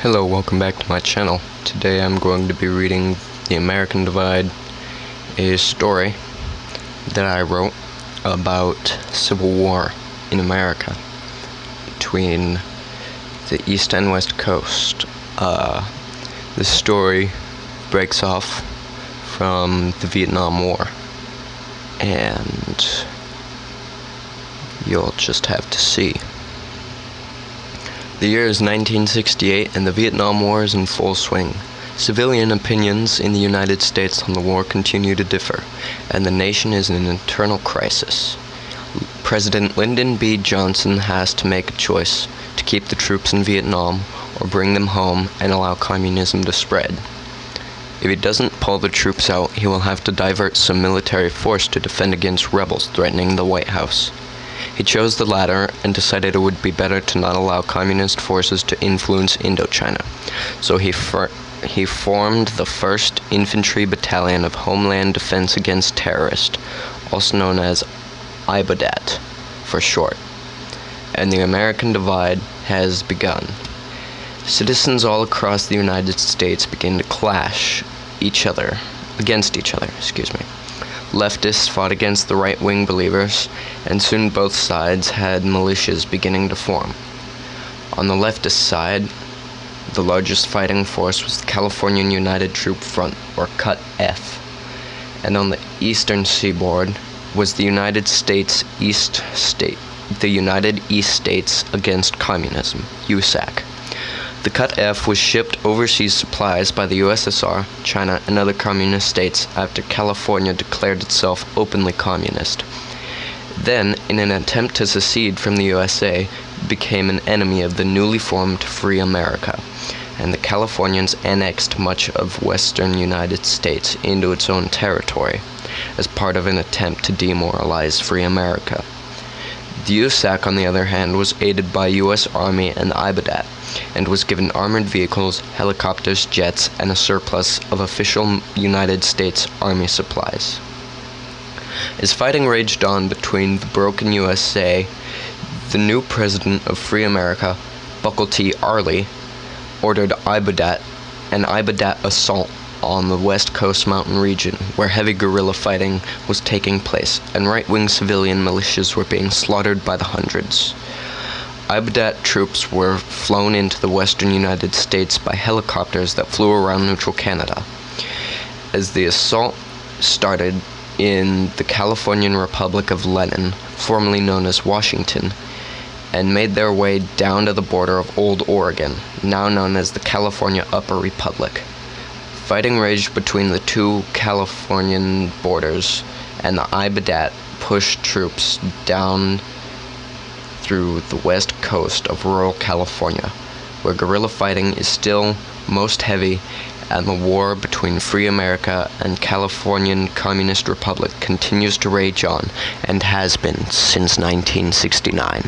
Hello, welcome back to my channel. Today I'm going to be reading The American Divide, a story that I wrote about Civil War in America between the East and West Coast. This story breaks off from the Vietnam War, and you'll just have to see. The year is 1968, and the Vietnam War is in full swing. Civilian opinions in the United States on the war continue to differ, and the nation is in an internal crisis. President Lyndon B. Johnson has to make a choice to keep the troops in Vietnam or bring them home and allow communism to spread. If he doesn't pull the troops out, he will have to divert some military force to defend against rebels threatening the White House. He chose the latter and decided it would be better to not allow communist forces to influence Indochina. So he formed the 1st Infantry Battalion of Homeland Defense Against Terrorists, also known as IBADAT for short. And the American Divide has begun. Citizens all across the United States begin to clash against each other. Leftists fought against the right-wing believers, and soon both sides had militias beginning to form. On the leftist side, the largest fighting force was the Californian United Troop Front, or CUT-F, and on the eastern seaboard was the United East States Against Communism, USAC. The CUT-F was shipped overseas supplies by the USSR, China, and other communist states after California declared itself openly communist. Then, in an attempt to secede from the USA, became an enemy of the newly formed Free America, and the Californians annexed much of western United States into its own territory, as part of an attempt to demoralize Free America. The USAC, on the other hand, was aided by U.S. Army and the IBADAT, and was given armored vehicles, helicopters, jets, and a surplus of official United States Army supplies. As fighting raged on between the broken USA, the new president of Free America, Buckle T. Arley, ordered an IBADAT assault on the West Coast mountain region, where heavy guerrilla fighting was taking place, and right-wing civilian militias were being slaughtered by the hundreds. IBADAT troops were flown into the western United States by helicopters that flew around neutral Canada. As the assault started in the Californian Republic of Lenin, formerly known as Washington, and made their way down to the border of Old Oregon, now known as the California Upper Republic. Fighting raged between the two Californian borders, and the IBADAT pushed troops down through the west coast of rural California, where guerrilla fighting is still most heavy, and the war between Free America and Californian Communist Republic continues to rage on, and has been since 1969.